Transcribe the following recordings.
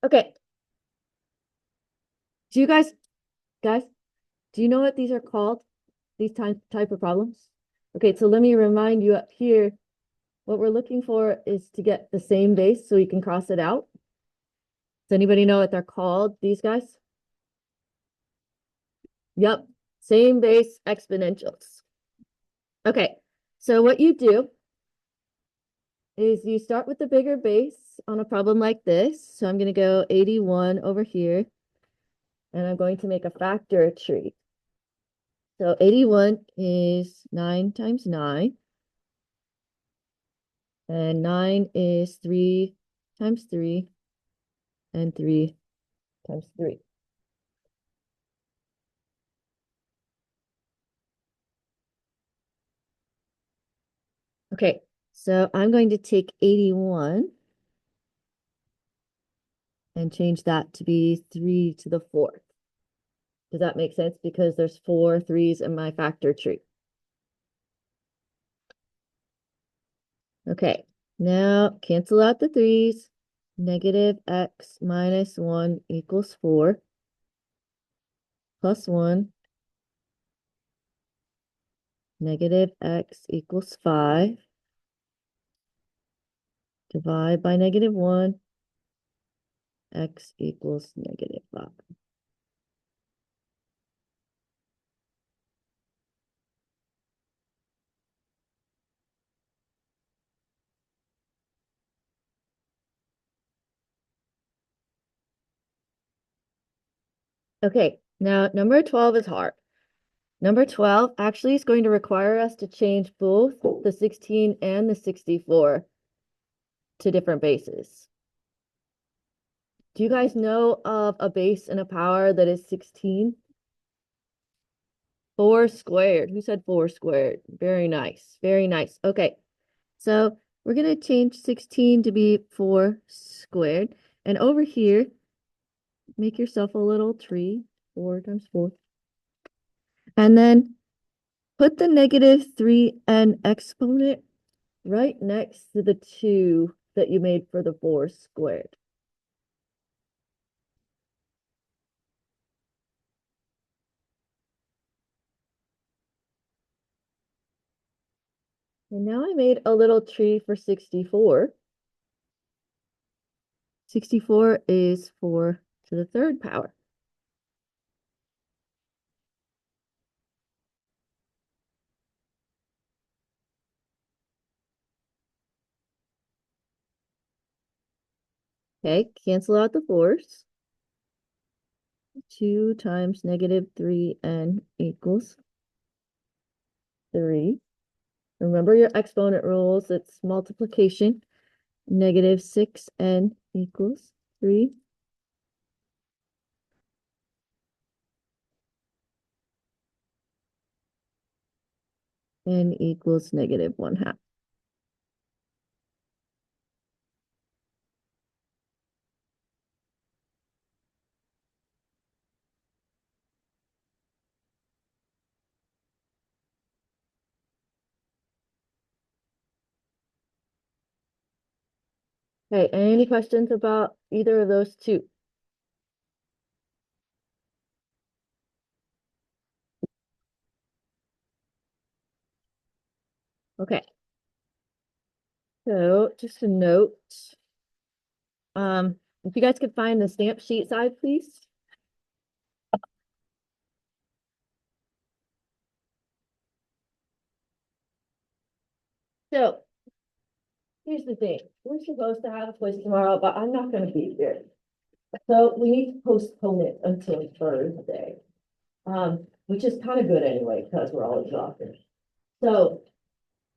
Okay. Do you guys, do you know what these are called? These type of problems? Okay, so let me remind you up here, what we're looking for is to get the same base so we can cross it out. Does anybody know what they're called, these guys? Yep, same base exponentials. Okay, so what you do is you start with the bigger base on a problem like this. So I'm going to go 81 over here, and I'm going to make a factor tree. So 81 is 9 times 9, and 9 is 3 times 3, and 3 times 3. Okay, so I'm going to take 81 and change that to be 3 to the 4th. Does that make sense? Because there's 4 3s in my factor tree. Okay, now cancel out the 3s. Negative x minus 1 equals 4, plus 1. Negative x equals 5. Divide by negative 1. X equals negative 5. Okay, now number 12 is hard. Number 12 actually is going to require us to change both the 16 and the 64 to different bases. Do you guys know of a base and a power that is 16? 4 squared. Who said 4 squared? Very nice. Very nice. Okay, so we're going to change 16 to be 4 squared. And over here, make yourself a little tree. 4 times 4. And then put the negative 3n exponent right next to the 2 that you made for the 4 squared. And now I made a little tree for 64. 64 is 4 to the 3rd power. Okay, cancel out the 4s. 2 times negative 3n equals 3. Remember your exponent rules, it's multiplication. Negative 6n equals 3. N equals negative 1/2. Okay, any questions about either of those two? Okay, so just a note, if you guys could find the stamp sheet side, please. So here's the thing, we're supposed to have a quiz tomorrow, but I'm not gonna be here. So we need to postpone it until Thursday. Which is kind of good anyway, because we're all exhausted. So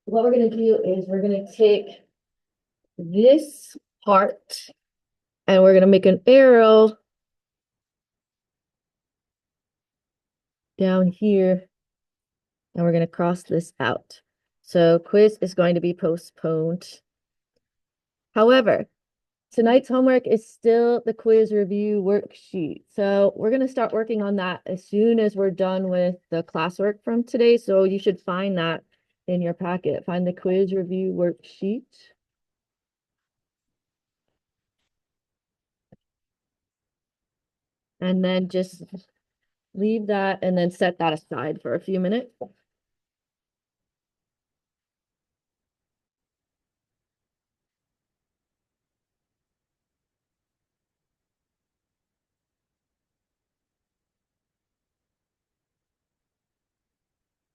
what we're gonna do is we're gonna take this part and we're gonna make an arrow down here and we're gonna cross this out. So quiz is going to be postponed. However, tonight's homework is still the quiz review worksheet. So we're going to start working on that as soon as we're done with the classwork from today. So you should find that in your packet. Find the quiz review worksheet. and then just leave that and then set that aside for a few minutes.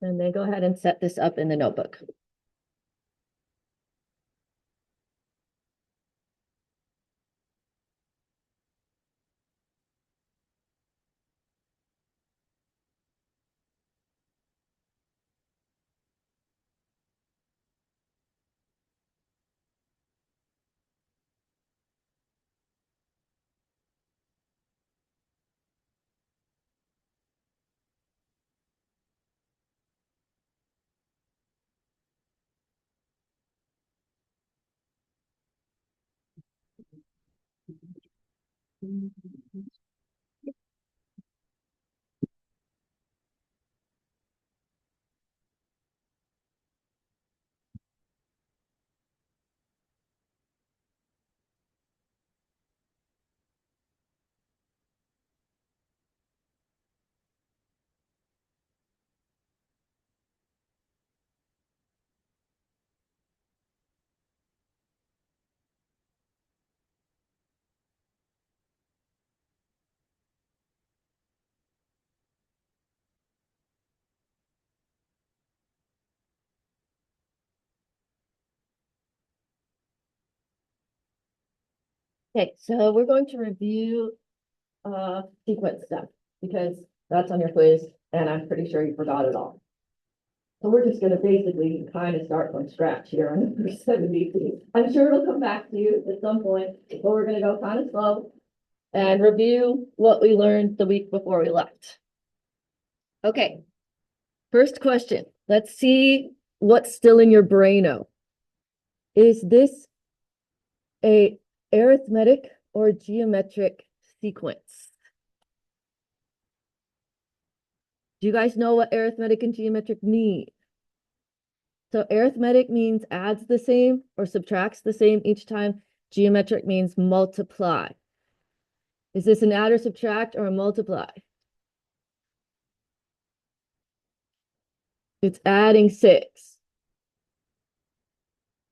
And then go ahead and set this up in the notebook. Okay, so we're going to review sequence stuff because that's on your quiz and I'm pretty sure you forgot it all. So we're just going to basically kind of start from scratch here on number 72. I'm sure it'll come back to you at some point, but we're going to go kind of slow and review what we learned the week before we left. Okay, first question. Let's see what's still in your braino. Is this a arithmetic or geometric sequence? Do you guys know what arithmetic and geometric mean? So arithmetic means adds the same or subtracts the same each time. Geometric means multiply. Is this an add or subtract or a multiply? It's adding 6.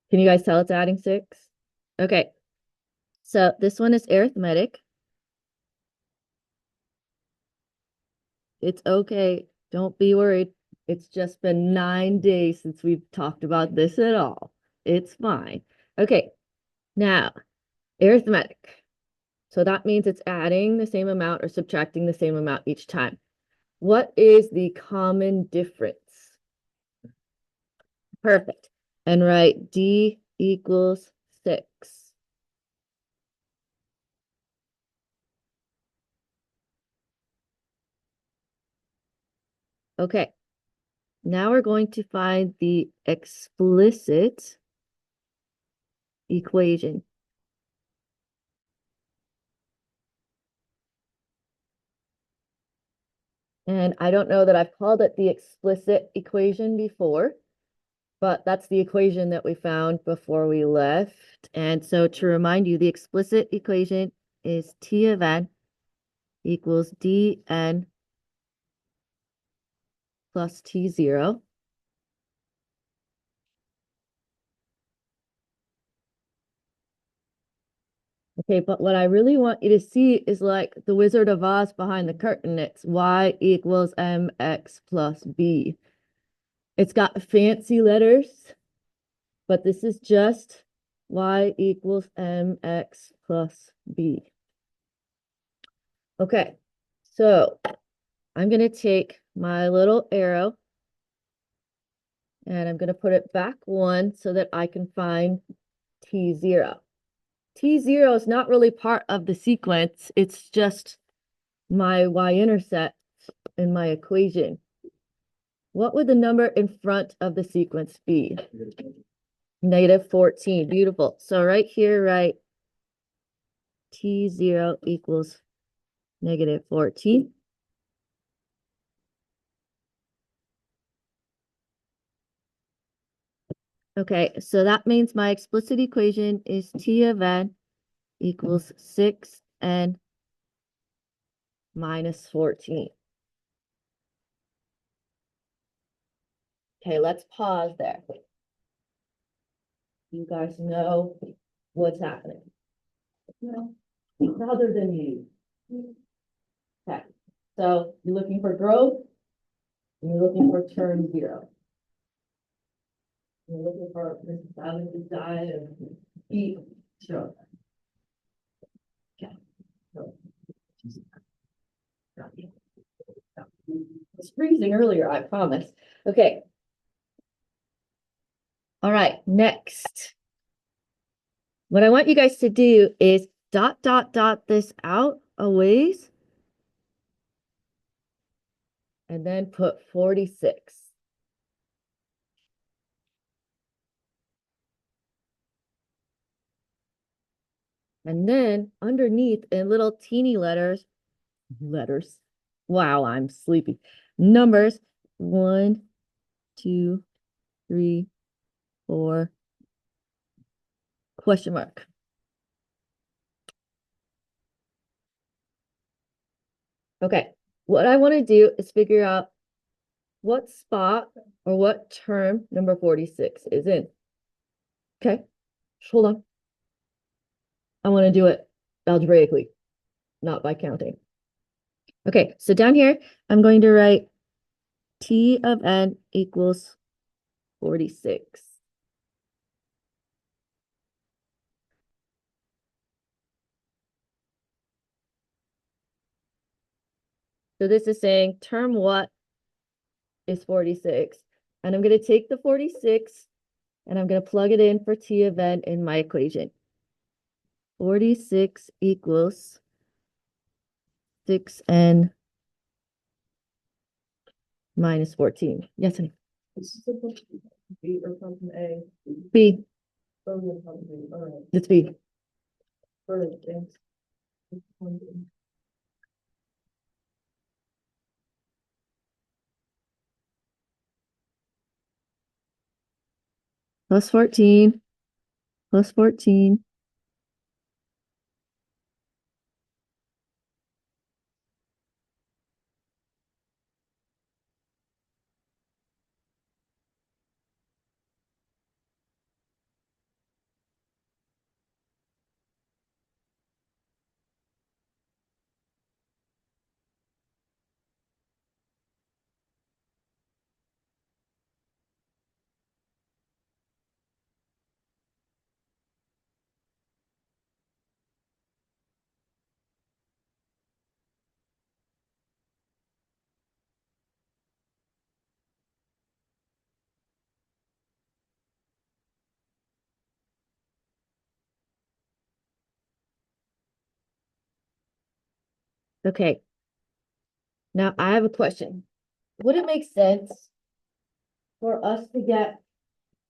Can you guys tell it's adding 6? Okay. So this one is arithmetic. It's okay. Don't be worried. It's just been 9 days since we've talked about this at all. It's fine. Okay. Now, arithmetic. So that means it's adding the same amount or subtracting the same amount each time. What is the common difference? Perfect. And write D equals 6. Okay. Now we're going to find the explicit equation. And I don't know that I've called it the explicit equation before, but that's the equation that we found before we left. And so to remind you, the explicit equation is T of n equals dn plus T0. Okay, but what I really want you to see is like the Wizard of Oz behind the curtain. It's y equals mx plus b. It's got fancy letters, but this is just y equals mx plus b. Okay, so I'm going to take my little arrow and I'm going to put it back 1 so that I can find T0. T0 is not really part of the sequence. It's just my y-intercept in my equation. What would the number in front of the sequence be? Negative 14. Beautiful. So right here, write T0 equals negative 14. Okay, so that means my explicit equation is T of n equals 6n minus 14. Okay, let's pause there. You guys know what's happening. No, other than you. Okay, so you're looking for growth, and you're looking for term 0. You're looking for this balance design and eat children. Okay. So, it's freezing earlier, I promise. Okay. All right, next. What I want you guys to do is dot this out a ways and then put 46. And then underneath in little teeny letters, wow, I'm sleepy. Numbers 1, 2, 3, 4, question mark. Okay, what I want to do is figure out what spot or what term number 46 is in. Okay, hold on. I want to do it algebraically, not by counting. Okay, so down here, I'm going to write T of n equals 46. So this is saying term what is 46. And I'm going to take the 46 and I'm going to plug it in for T of n in my equation. 46 equals 6n minus 14. Yes, honey. This is supposed to be B or something A. B. Oh, no, something. All right. It's B. All right, thanks. Plus 14. Plus 14. Okay. Now I have a question. Would it make sense for us to get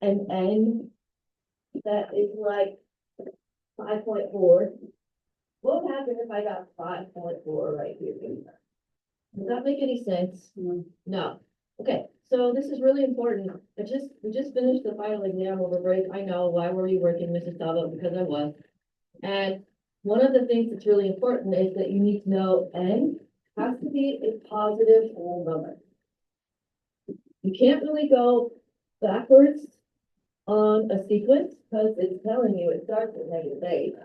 an n that is like 5.4? What would happen if I got 5.4 right here? Does that make any sense? No. Okay, so this is really important. We just finished the final exam over break. I know. Why were you working, Mrs. Sabo? Because I was. And one of the things that's really important is that you need to know n has to be a positive whole number. You can't really go backwards on a sequence because it's telling you it starts at -8.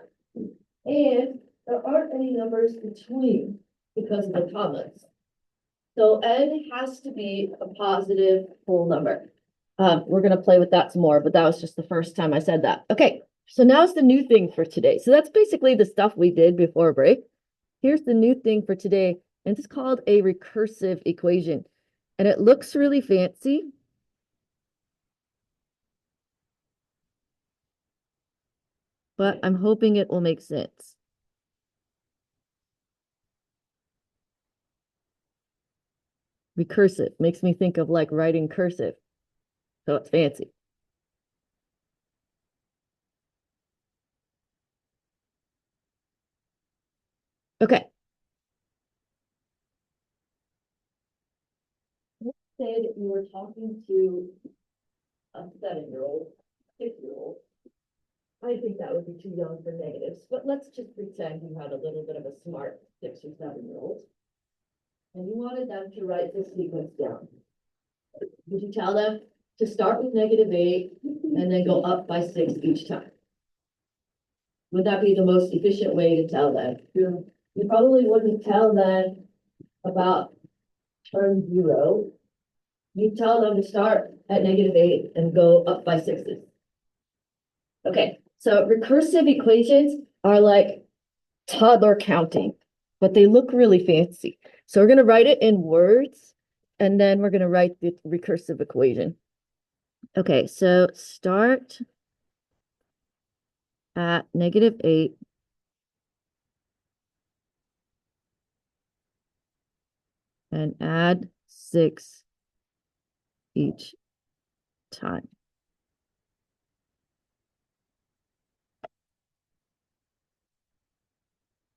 And there aren't any numbers between because of the commas. So n has to be a positive whole number. We're going to play with that some more, but that was just the first time I said that. Okay, so now's the new thing for today. So that's basically the stuff we did before break. Here's the new thing for today, and it's called a recursive equation. And it looks really fancy. But I'm hoping it will make sense. Recursive makes me think of like writing cursive. So it's fancy. Okay. Let's say that you were talking to a 7-year-old, 6-year-old. I think that would be too young for negatives, but let's just pretend you had a little bit of a smart 6 or 7-year-old. and you wanted them to write this sequence down. Would you tell them to start with -8 and then go up by 6 each time? Would that be the most efficient way to tell them? Yeah. You probably wouldn't tell them about term 0. You tell them to start at -8 and go up by 6s. Okay, so recursive equations are like toddler counting, but they look really fancy. So we're going to write it in words, and then we're going to write the recursive equation. Okay, so start at -8 and add 6 each time.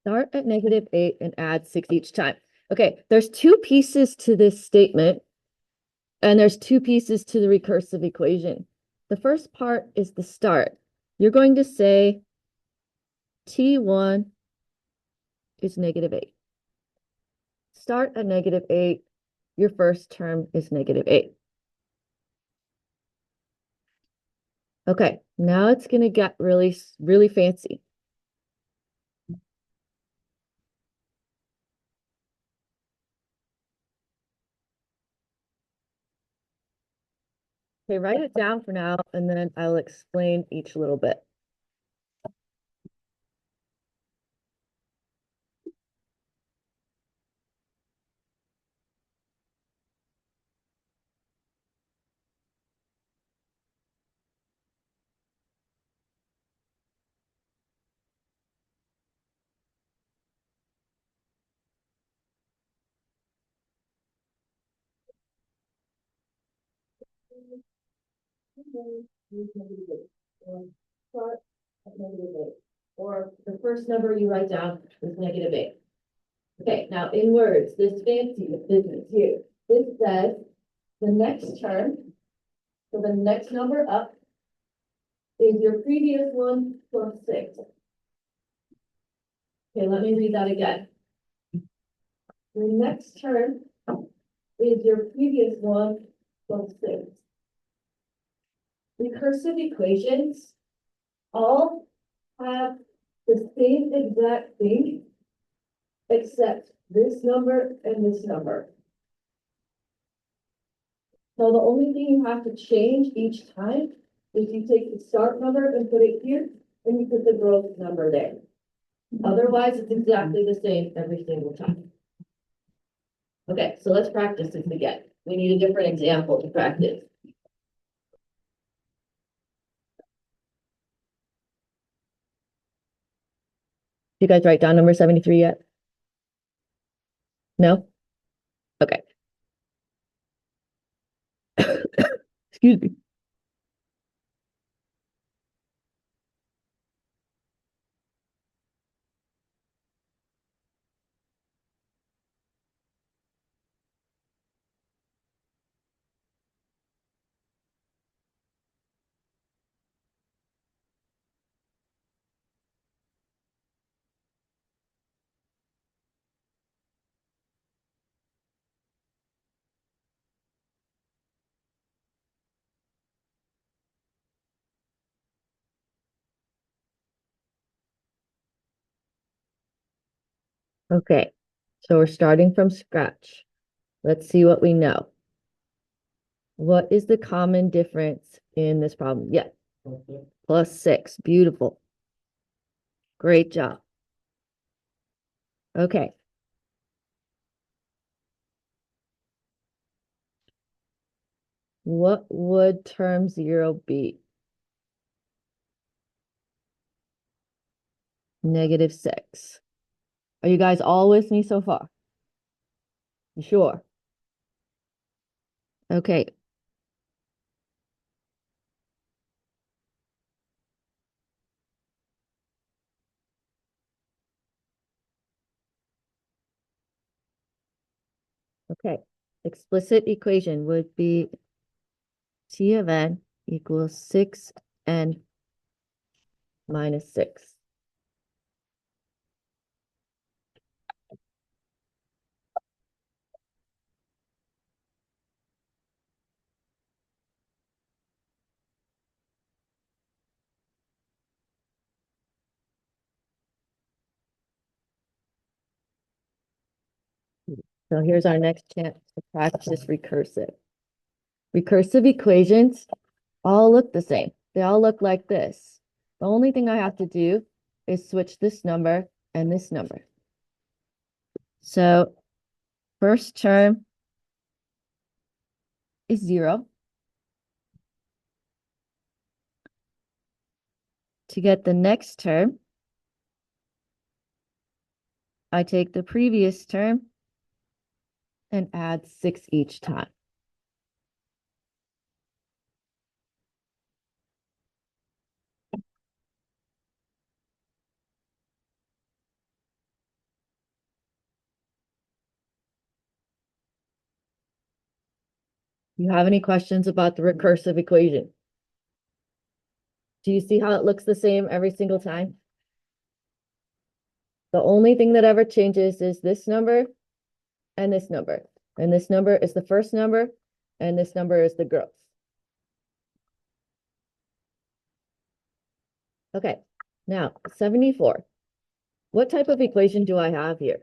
Start at -8 and add 6 each time. Okay, there's two pieces to this statement, and there's two pieces to the recursive equation. The first part is the start. You're going to say T1 is -8. Start at -8. Your first term is -8. Okay, now it's going to get really, really fancy. Okay, write it down for now, and then I'll explain each little bit. Start at -8. Or the first number you write down is -8. Okay, now in words, this fancy business here. This says the next term, so the next number up is your previous one plus 6. Okay, let me read that again. The next term is your previous one plus 6. Recursive equations all have the same exact thing, except this number and this number. So the only thing you have to change each time is you take the start number and put it here, and you put the growth number there. Otherwise, it's exactly the same every single time. Okay, so let's practice this again. We need a different example to practice. You guys write down number 73 yet? No? Okay. Excuse me. Okay, so we're starting from scratch. Let's see what we know. What is the common difference in this problem? Yeah, +6. Beautiful. Great job. Okay. What would term 0 be? -6. Are you guys all with me so far? You sure? Okay. Okay. Explicit equation would be T of n equals 6n minus 6. So here's our next chance to practice recursive. Recursive equations all look the same. They all look like this. The only thing I have to do is switch this number and this number. So first term is 0. To get the next term, I take the previous term and add 6 each time. You have any questions about the recursive equation? Do you see how it looks the same every single time? The only thing that ever changes is this number and this number. And this number is the first number, and this number is the growth. Okay, now 74. What type of equation do I have here?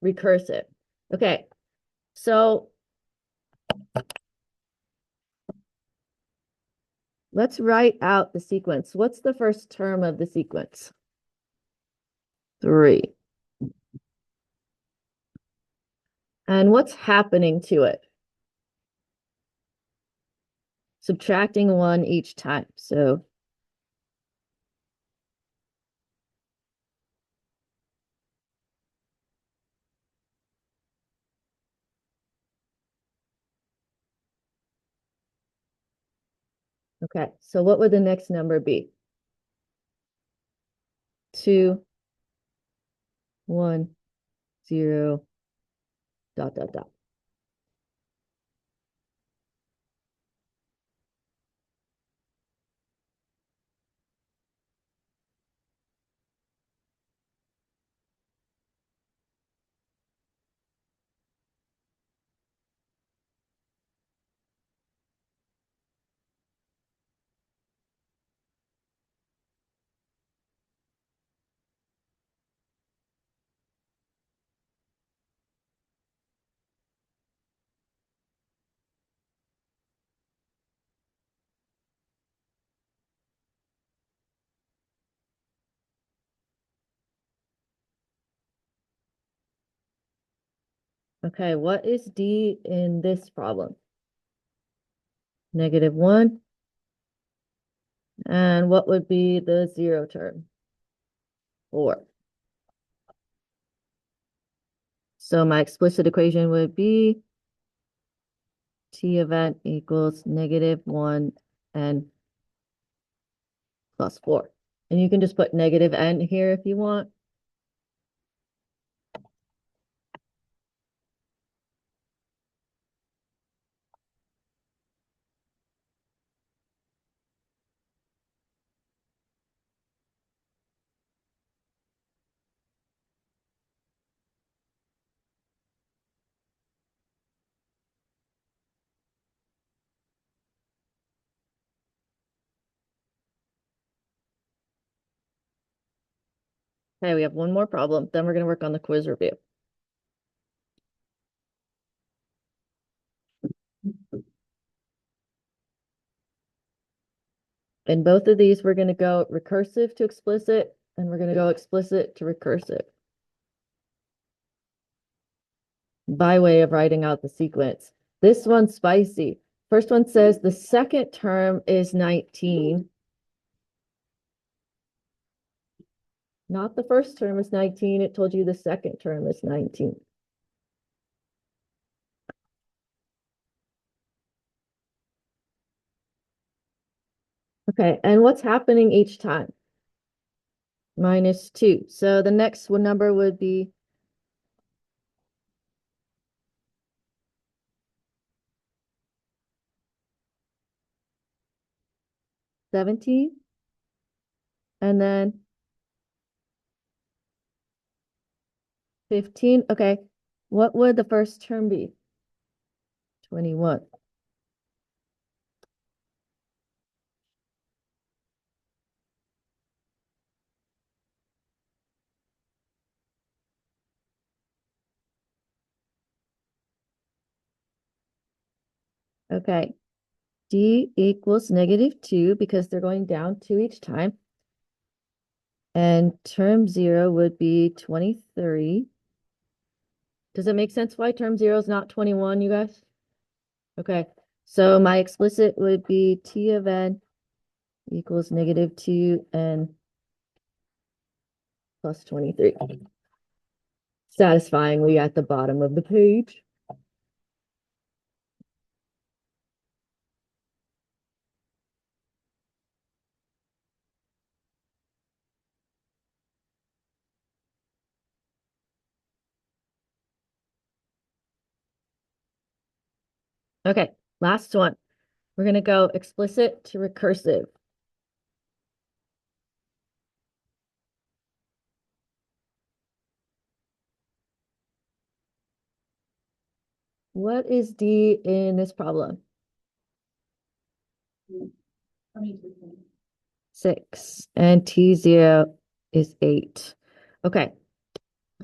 Recursive. Okay, so let's write out the sequence. What's the first term of the sequence? 3. And what's happening to it? Subtracting 1 each time. So okay, so what would the next number be? 2, 1, 0, dot, dot, dot. Okay, what is D in this problem? -1. And what would be the 0 term? 4. So my explicit equation would be T of n equals -1 n plus 4. And you can just put -n here if you want. Okay, we have one more problem. Then we're going to work on the quiz review. In both of these, we're going to go recursive to explicit, and we're going to go explicit to recursive by way of writing out the sequence. This one's spicy. First one says the second term is 19. Not the first term is 19. It told you the second term is 19. Okay, and what's happening each time? -2. So the next one number would be 17. And then 15. Okay, what would the first term be? 21. Okay. D equals -2 because they're going down 2 each time. And term 0 would be 23. Does it make sense why term 0 is not 21, you guys? Okay. So my explicit would be T of n equals -2n plus 23. Satisfyingly at the bottom of the page. Okay, last one. We're going to go explicit to recursive. What is D in this problem? 6. And T0 is 8. Okay,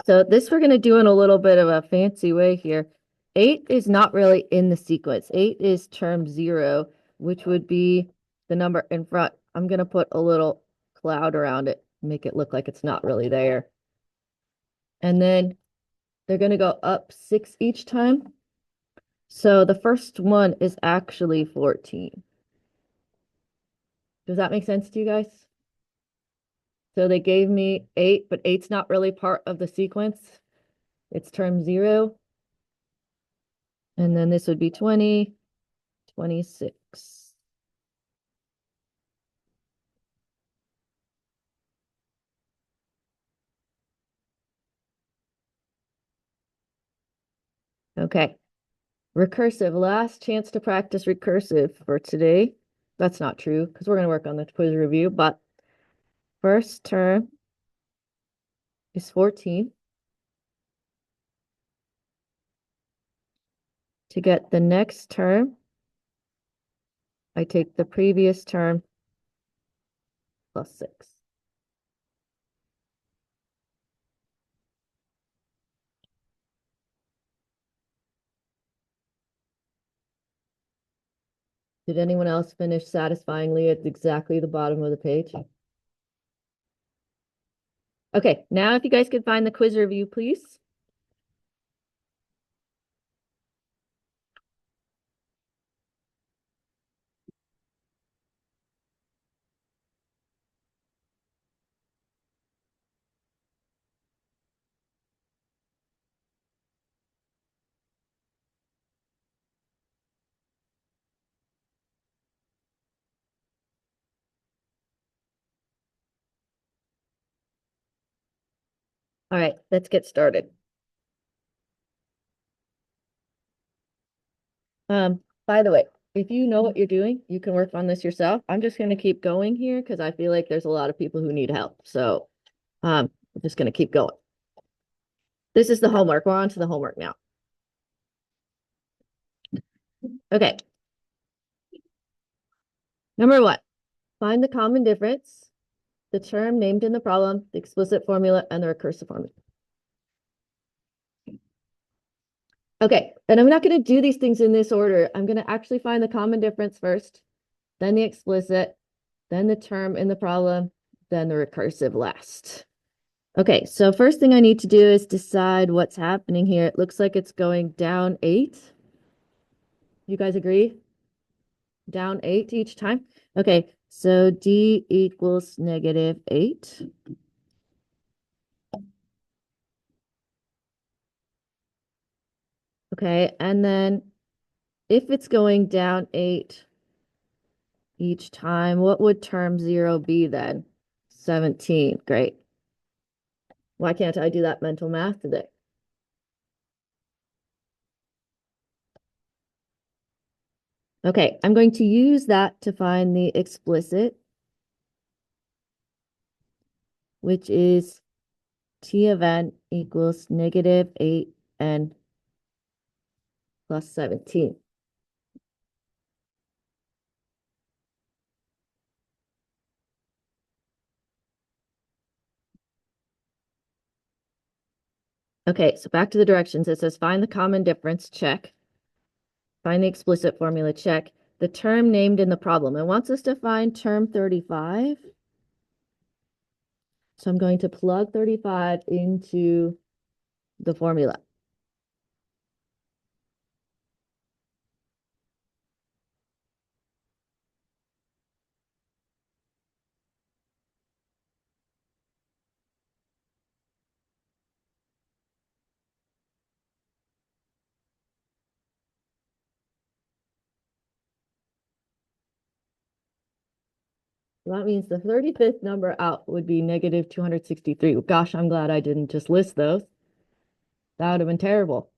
so this we're going to do in a little bit of a fancy way here. 8 is not really in the sequence. 8 is term 0, which would be the number in front. I'm going to put a little cloud around it, make it look like it's not really there. And then they're going to go up 6 each time. So the first one is actually 14. Does that make sense to you guys? So they gave me 8, but 8's not really part of the sequence. It's term 0. And then this would be 20, 26. Okay. Recursive, last chance to practice recursive for today. That's not true because we're going to work on the quiz review, but first term is 14. To get the next term, I take the previous term plus 6. Did anyone else finish satisfyingly at exactly the bottom of the page? Okay, now if you guys could find the quiz review, please. All right, let's get started. By the way, if you know what you're doing, you can work on this yourself. I'm just going to keep going here because I feel like there's a lot of people who need help. So, I'm just going to keep going. This is the homework. We're on to the homework now. Okay. Number 1, find the common difference, the term named in the problem, the explicit formula, and the recursive formula. Okay, and I'm not going to do these things in this order. I'm going to actually find the common difference first, then the explicit, then the term in the problem, then the recursive last. Okay, so first thing I need to do is decide what's happening here. It looks like it's going down 8. You guys agree? Down 8 each time? Okay, so D equals -8. Okay, and then if it's going down 8 each time, what would term 0 be then? 17. Great. Why can't I do that mental math today? Okay, I'm going to use that to find the explicit, which is T of n equals -8n plus 17. Okay, so back to the directions. It says find the common difference, check. Find the explicit formula, check. The term named in the problem. It wants us to find term 35. So I'm going to plug 35 into the formula. That means the 35th number out would be negative 263. Gosh, I'm glad I didn't just list those. That would have been terrible.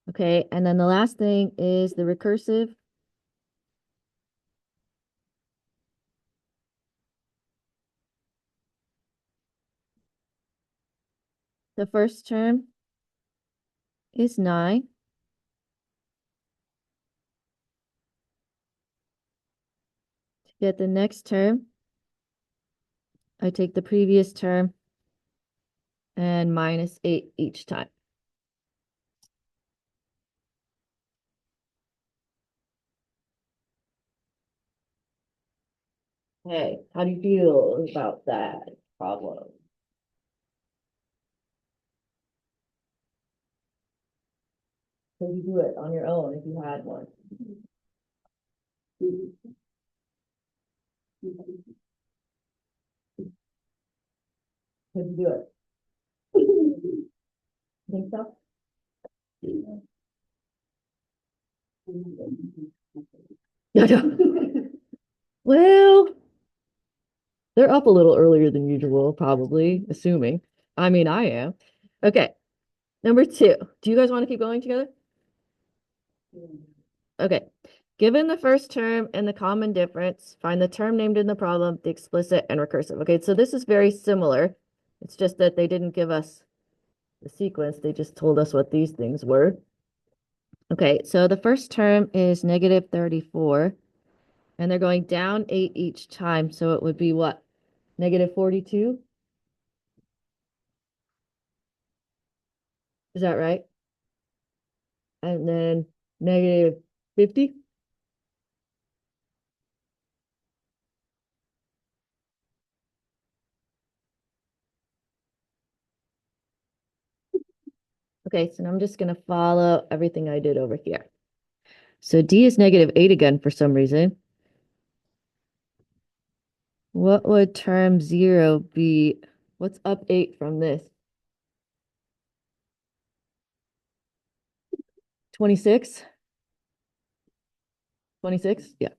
Okay, and then the last thing is the recursive. The first term is 9. To get the next term, I take the previous term and minus 8 each time. Hey, how do you feel about that problem? Could you do it on your own if you had one? Could you do it? Think so? Yeah. Well, they're up a little earlier than usual, probably, assuming. I mean, I am. Okay, number 2. Do you guys want to keep going together? Okay. Given the first term and the common difference, find the term named in the problem, the explicit and recursive. Okay, so this is very similar. It's just that they didn't give us the sequence. They just told us what these things were. Okay, so the first term is negative 34, and they're going down 8 each time. So it would be what? Negative 42? Is that right? And then negative 50? Okay, so I'm just going to follow everything I did over here. So D is negative 8 again for some reason. What would term 0 be? What's up 8 from this? 26? 26? Yeah.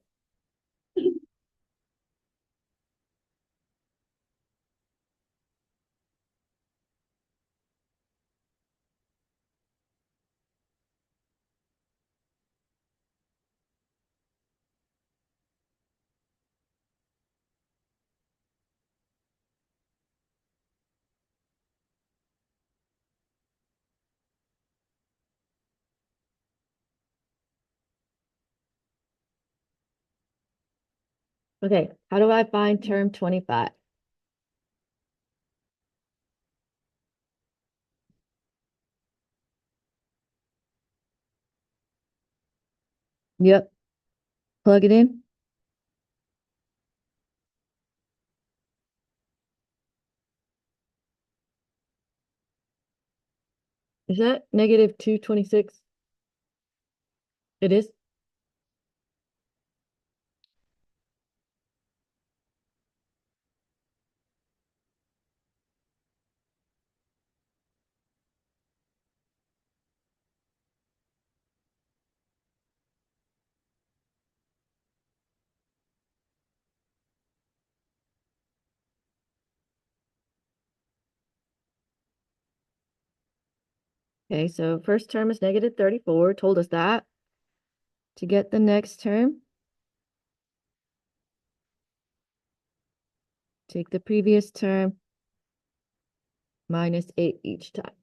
Okay, how do I find term 25? Yep, plug it in. Is that negative 226? It is. Okay, so first term is negative 34, told us that. To get the next term, take the previous term minus 8 each time.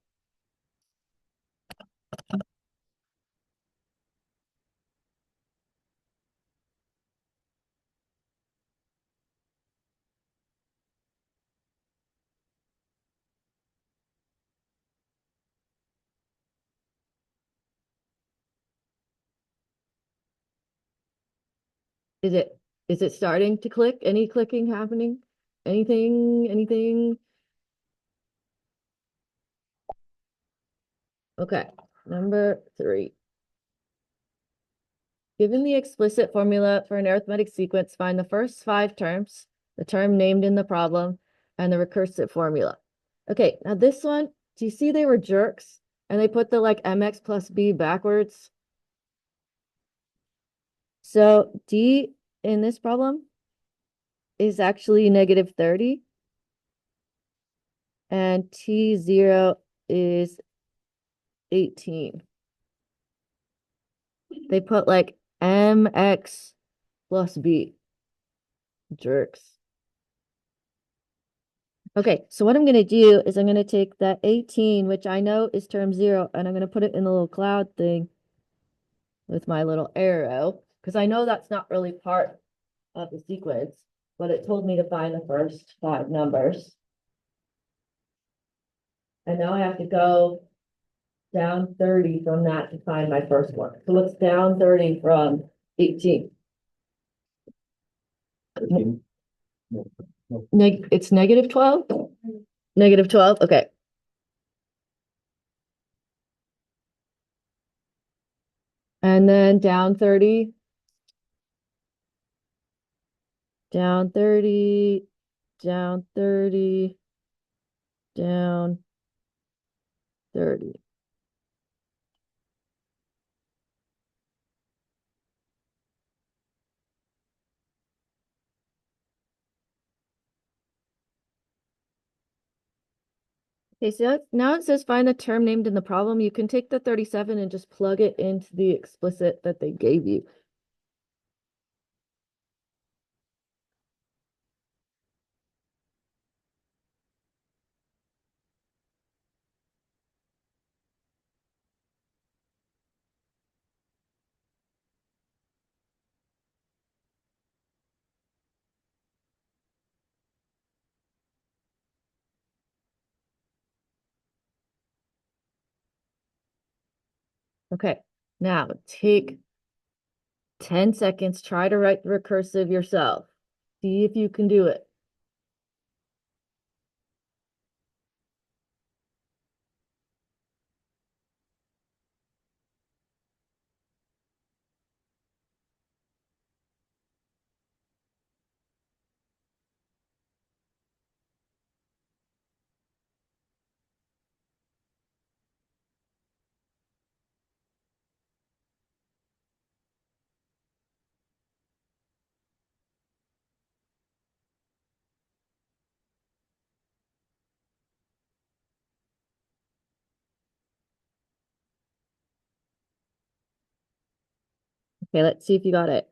Is it starting to click? Any clicking happening? Anything? Okay, number 3. Given the explicit formula for an arithmetic sequence, find the first 5 terms, the term named in the problem, and the recursive formula. Okay, now this one, do you see they were jerks? And they put the like mx plus b backwards. So d in this problem is actually negative 30. And T0 is 18. They put like MX plus B. Jerks. Okay, so what I'm going to do is I'm going to take that 18, which I know is term 0, and I'm going to put it in the little cloud thing with my little arrow, because I know that's not really part of the sequence, but it told me to find the first 5 numbers. And now I have to go down 30 from that to find my first one. So what's down 30 from 18? It's negative 12? Negative 12, okay. And then down 30. Down 30, down 30, down 30. Okay, so now it says find the term named in the problem. You can take the 37 and just plug it into the explicit that they gave you. Okay, now take 10 seconds, try to write the recursive yourself. See if you can do it. Okay, let's see if you got it.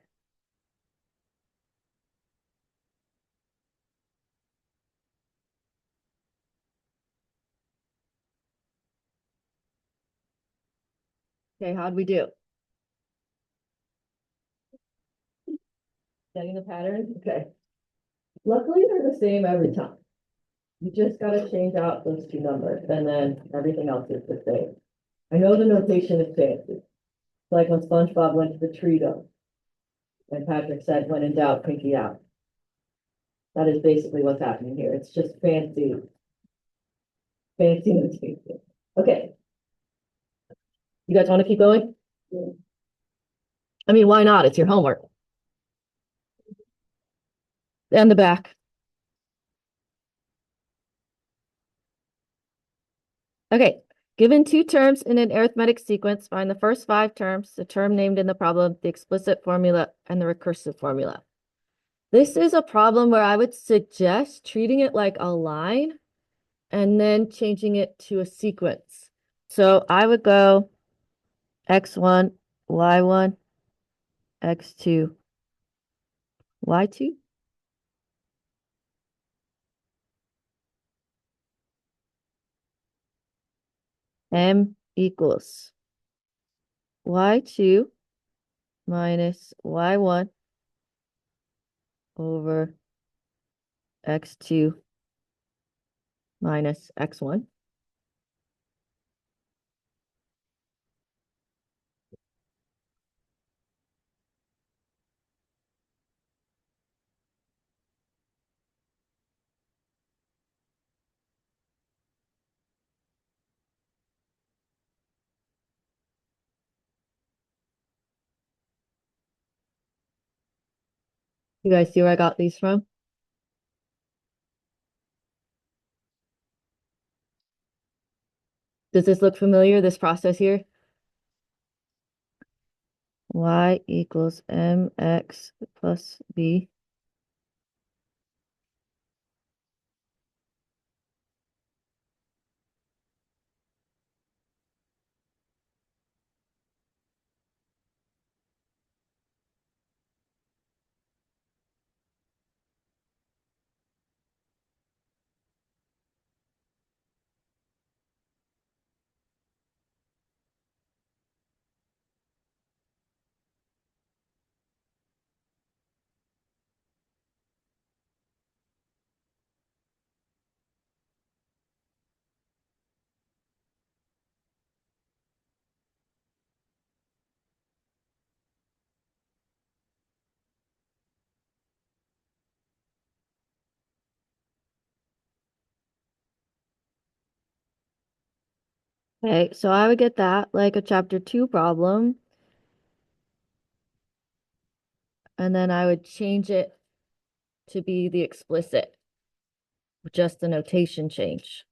Okay, how'd we do? Getting the pattern? Okay. Luckily, they're the same every time. You just got to change out those 2 numbers, and then everything else is the same. I know the notation is fancy. It's like when SpongeBob went to the tree dome, and Patrick said, when in doubt, pinky out. That is basically what's happening here. It's just fancy notation. Okay. You guys want to keep going? Yeah. I mean, why not? It's your homework. And the back. Okay. Given 2 terms in an arithmetic sequence, find the first 5 terms, the term named in the problem, the explicit formula, and the recursive formula. This is a problem where I would suggest treating it like a line and then changing it to a sequence. So I would go x1, y1, x2, y2. M equals y2 minus y1 over x2 minus x1. You guys see where I got these from? Does this look familiar, this process here? Y equals mx plus b. Okay, so I would get that like a chapter 2 problem, and then I would change it to be the explicit, just the notation change.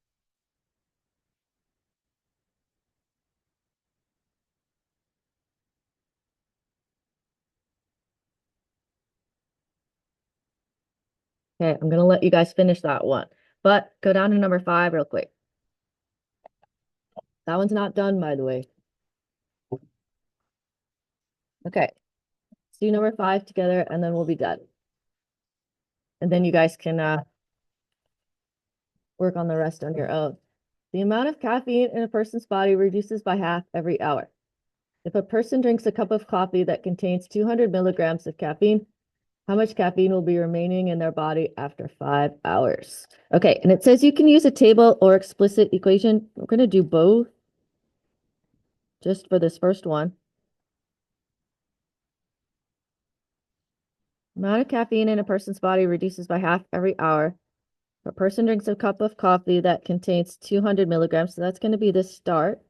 Okay, I'm gonna let you guys finish that one, but go down to number 5 real quick. That one's not done, by the way. Okay, let's do number 5 together, and then we'll be done. And then you guys can work on the rest on your own. The amount of caffeine in a person's body reduces by half every hour. If a person drinks a cup of coffee that contains 200 milligrams of caffeine, how much caffeine will be remaining in their body after 5 hours? Okay, and it says you can use a table or explicit equation. We're going to do both just for this first one. Amount of caffeine in a person's body reduces by half every hour. If a person drinks a cup of coffee that contains 200 milligrams, so that's going to be the start.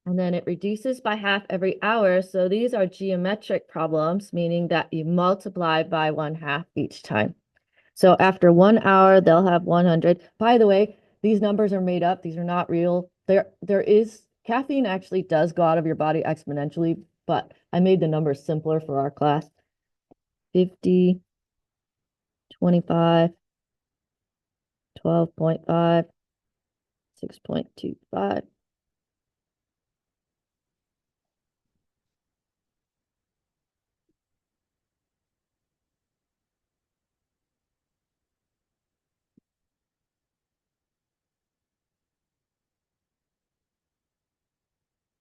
And then it reduces by half every hour. So these are geometric problems, meaning that you multiply by 1/2 each time. So after 1 hour, they'll have 100. By the way, these numbers are made up. These are not real. There is caffeine actually does go out of your body exponentially, but I made the numbers simpler for our class. 50, 25, 12.5, 6.25.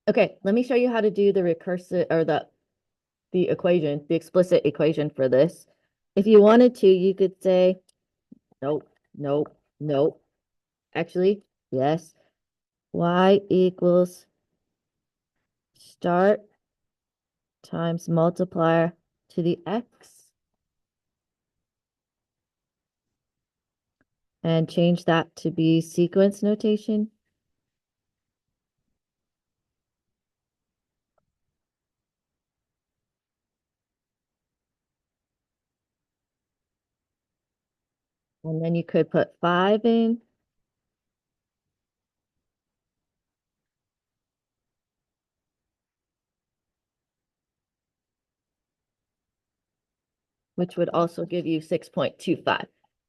Okay, let me show you how to do the recursive or the equation, the explicit equation for this. If you wanted to, you could say, nope, nope, nope. Actually, yes. Y equals start times multiplier to the x. And change that to be sequence notation. And then you could put 5 in. Which would also give you 6.25.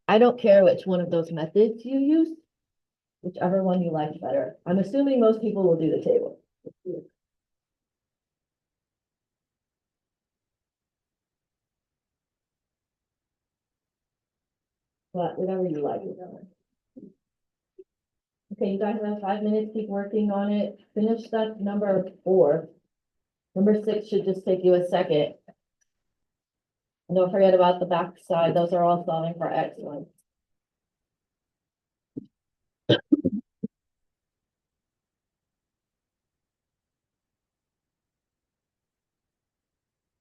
I don't care which one of those methods you use, whichever one you like better. I'm assuming most people will do the table. But whatever you like. Okay, you guys have 5 minutes, keep working on it. Finish step number 4. Number 6 should just take you a second. And don't forget about the back side. Those are all solving for x ones.